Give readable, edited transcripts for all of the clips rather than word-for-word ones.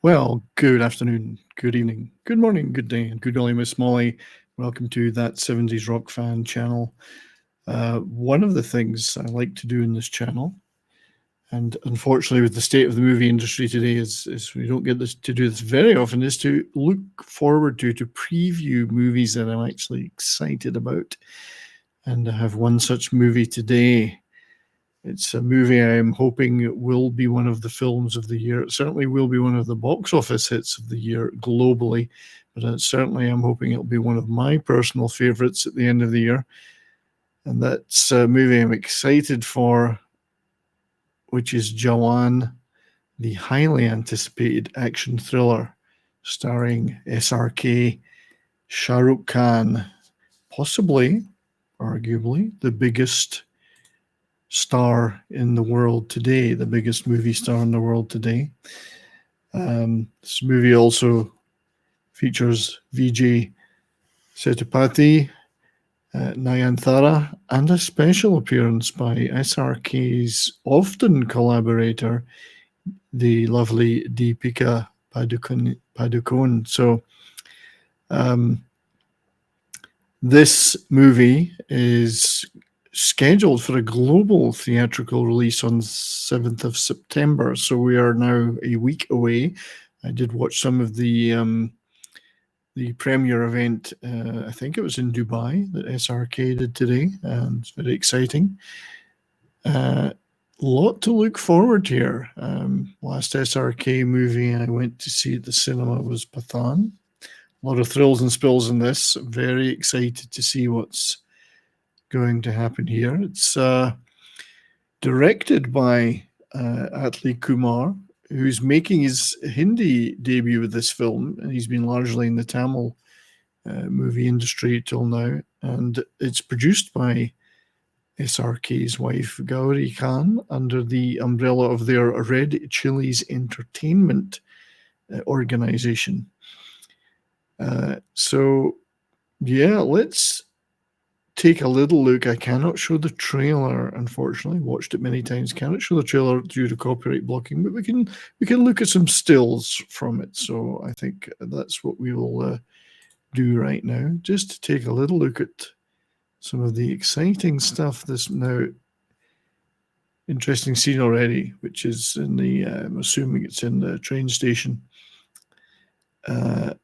Well, good afternoon, good evening, good morning, good day, and good day, Miss Molly. Welcome to that 70s Rock Fan channel. One of the things I like to do in this channel, and unfortunately with the state of the movie industry today is we don't get to do this very often, is to look forward to preview movies that I'm actually excited about. And I have one such movie today. It's a movie I'm hoping will be one of the films of the year. It certainly will be one of the box office hits of the year globally, but certainly I'm hoping it'll be one of my personal favorites at the end of the year. And that's a movie I'm excited for, which is JAWAN, the highly anticipated action thriller starring SRK, Shah Rukh Khan, possibly, arguably, the biggest star in the world today, the biggest movie star in the world today. This movie also features Vijay, Sethupathi, Nayanthara, and a special appearance by SRK's often collaborator, the lovely Deepika Padukone. So this movie is scheduled for a global theatrical release on 7th of September. So we are now a week away. I did watch some of the premiere event. I think it was in Dubai that SRK did today, and it's very exciting. Lot to look forward to here. Last SRK movie I went to see at the cinema was Pathan. A lot of thrills and spills in this. Very excited to see what's going to happen here. It's directed by Atlee Kumar, who's making his Hindi debut with this film, and he's been largely in the Tamil movie industry till now. And it's produced by SRK's wife Gauri Khan under the umbrella of their Red Chillies Entertainment organization. So yeah, let's take a little look. I cannot show the trailer, unfortunately. Watched it many times. Cannot show the trailer due to copyright blocking, but we can look at some stills from it. So I think that's what we will do right now, just to take a little look at some of the exciting stuff. This now interesting scene already, which is in the I'm assuming it's in the train station. I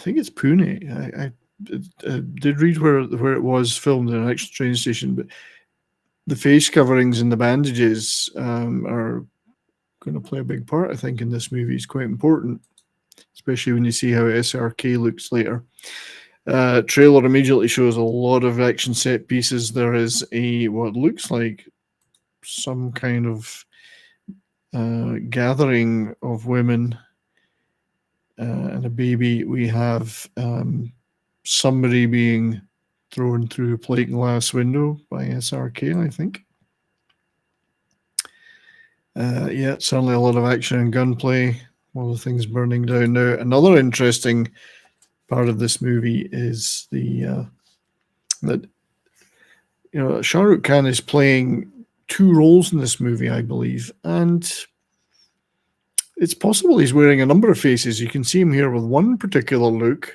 think it's Pune. I did read where it was filmed in an actual train station, but the face coverings and the bandages are going to play a big part, I think, in this movie. It's quite important, especially when you see how SRK looks later. Trailer immediately shows a lot of action set pieces. There is what looks like some kind of gathering of women and a baby. We have somebody being thrown through a plate glass window by SRK, I think. Yeah, certainly a lot of action and gunplay, a lot of things burning down. Now, another interesting part of this movie is that Shah Rukh Khan is playing two roles in this movie, I believe, and it's possible he's wearing a number of faces. You can see him here with one particular look.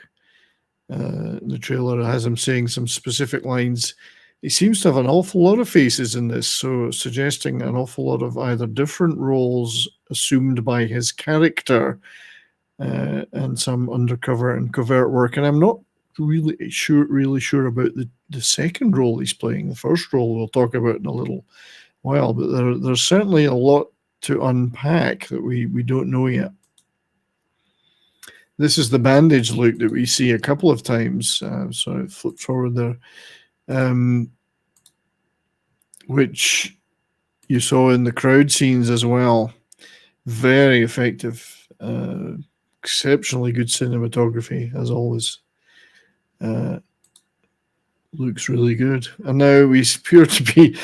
The trailer has him saying some specific lines. He seems to have an awful lot of faces in this, so suggesting an awful lot of either different roles assumed by his character and some undercover and covert work. And I'm not really sure about the second role he's playing. The first role we'll talk about in a little while, but there's certainly a lot to unpack that we don't know yet. This is the bandage look that we see a couple of times. So I flipped forward there, which you saw in the crowd scenes as well. Very effective, exceptionally good cinematography, as always. Looks really good. And now we appear to be...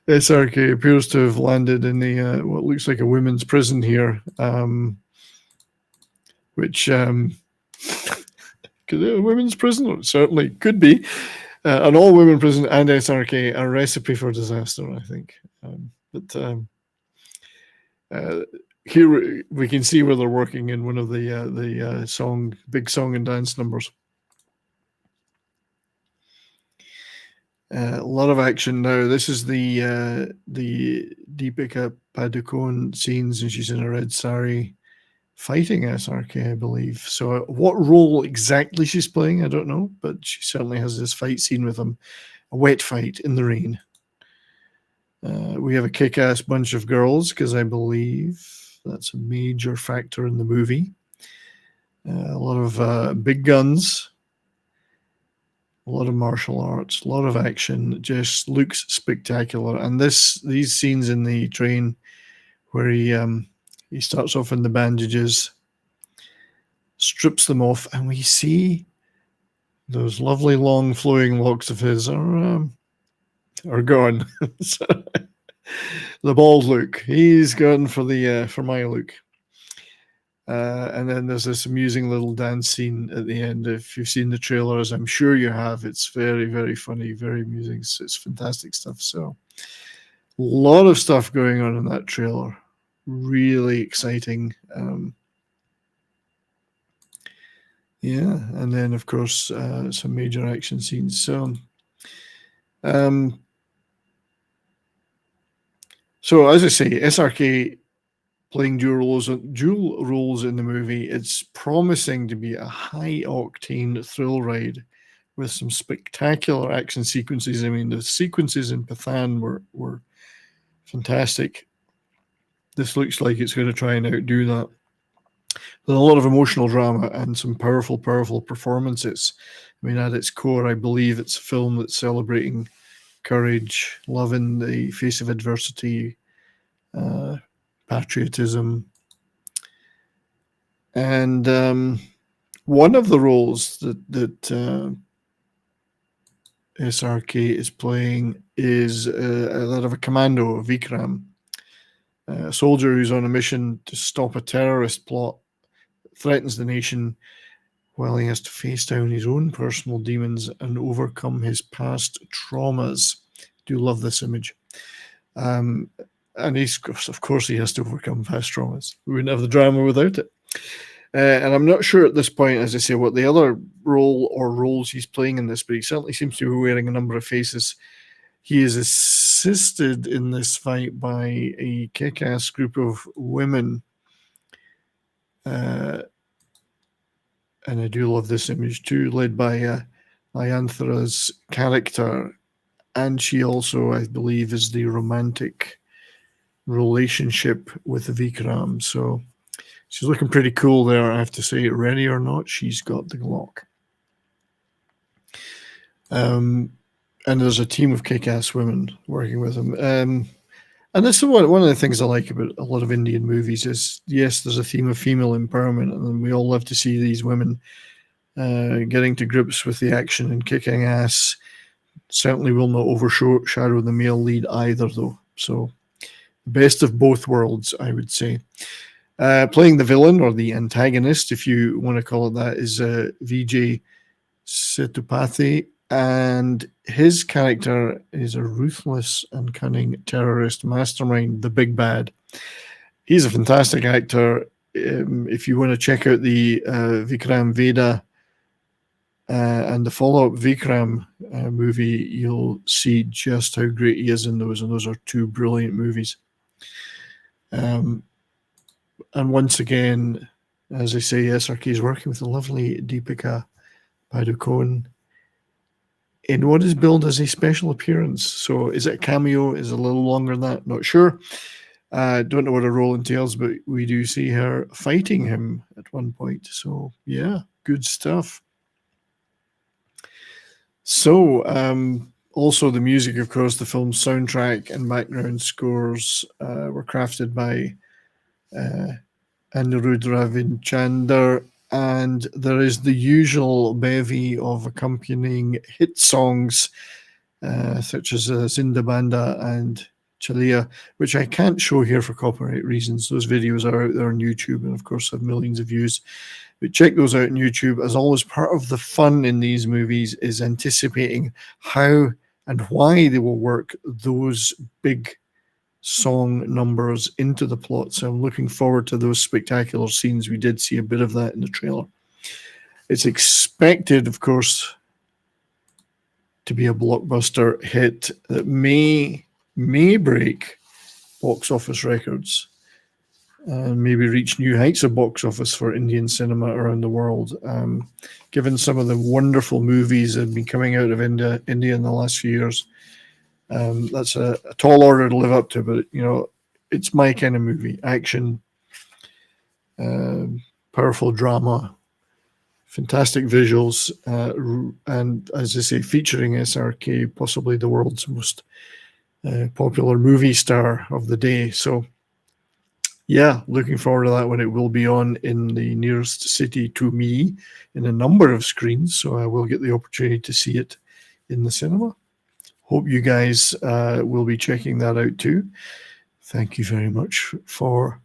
SRK appears to have landed in the what looks like a women's prison here. Which could a women's prison? Certainly could be. An all-women prison and SRK, a recipe for disaster, I think. here we can see where they're working in one of the big song and dance numbers. A lot of action now. This is the Deepika Padukone scenes, and she's in a red sari fighting SRK, I believe. So what role exactly she's playing, I don't know, but she certainly has this fight scene with him, a wet fight in the rain. We have a kick-ass bunch of girls, because I believe that's a major factor in the movie. A lot of big guns, a lot of martial arts, a lot of action. It just looks spectacular. And these scenes in the train where he starts off in the bandages, strips them off, and we see those lovely long flowing locks of his are gone. So, the bald look, he's gone for my look. And then there's this amusing little dance scene at the end. If you've seen the trailers, I'm sure you have. It's very, very funny, very amusing. It's fantastic stuff. So a lot of stuff going on in that trailer. Really exciting. Yeah, and then of course some major action scenes. So so as I say, SRK playing dual roles in the movie. It's promising to be a high-octane thrill ride with some spectacular action sequences. I mean, the sequences in Pathan were fantastic. This looks like it's going to try and outdo that. There's a lot of emotional drama and some powerful, powerful performances. I mean, at its core, I believe it's a film that's celebrating courage, love in the face of adversity, patriotism. And one of the roles that SRK is playing is that of a commando, Vikram, a soldier who's on a mission to stop a terrorist plot that threatens the nation, while he has to face down his own personal demons and overcome his past traumas. Do love this image. And of course, he has to overcome past traumas. We wouldn't have the drama without it. And I'm not sure at this point, as I say, what the other role or roles he's playing in this, but he certainly seems to be wearing a number of faces. He is assisted in this fight by a kick-ass group of women. And I do love this image too, led by Nayanthara's character. And she also, I believe, is the romantic relationship with Vikram. So she's looking pretty cool there, I have to say. Ready or not, she's got the Glock. And there's a team of kick-ass women working with him. And this is one of the things I like about a lot of Indian movies is, yes, there's a theme of female empowerment, and we all love to see these women getting to grips with the action and kicking ass. Certainly will not overshadow the male lead either, though. So best of both worlds, I would say. Playing the villain, or the antagonist, if you want to call it that, is Vijay Sethupathi, and his character is a ruthless and cunning terrorist mastermind, the big bad. He's a fantastic actor. If you want to check out the Vikram Veda and the follow-up Vikram movie, you'll see just how great he is in those, and those are two brilliant movies. And once again, as I say, SRK is working with the lovely Deepika Padukone in what is billed as a special appearance. So is it a cameo? Is it a little longer than that? Not sure. Don't know what her role entails, but we do see her fighting him at one point. So yeah, good stuff. So also the music, of course, the film's soundtrack and background scores were crafted by Anirudh Ravichandar, and there is the usual bevy of accompanying hit songs such as Zinda Banda and Chalia, which I can't show here for copyright reasons. Those videos are out there on YouTube and of course have millions of views. But check those out on YouTube. As always, part of the fun in these movies is anticipating how and why they will work those big song numbers into the plot. So I'm looking forward to those spectacular scenes. We did see a bit of that in the trailer. It's expected, of course, to be a blockbuster hit that may break box office records and maybe reach new heights of box office for Indian cinema around the world. Given some of the wonderful movies that have been coming out of India in the last few years, that's a tall order to live up to, but it's my kind of movie. Action, powerful drama, fantastic visuals, and as I say, featuring SRK, possibly the world's most popular movie star of the day. So yeah, looking forward to that when it will be on in the nearest city to me in a number of screens. So I will get the opportunity to see it in the cinema. Hope you guys will be checking that out too. Thank you very much for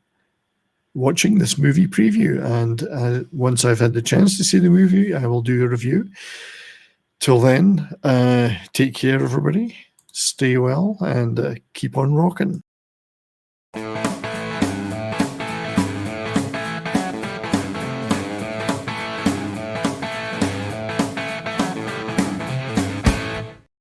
watching this movie preview. And once I've had the chance to see the movie, I will do a review. Till then, take care, everybody. Stay well and keep on rocking.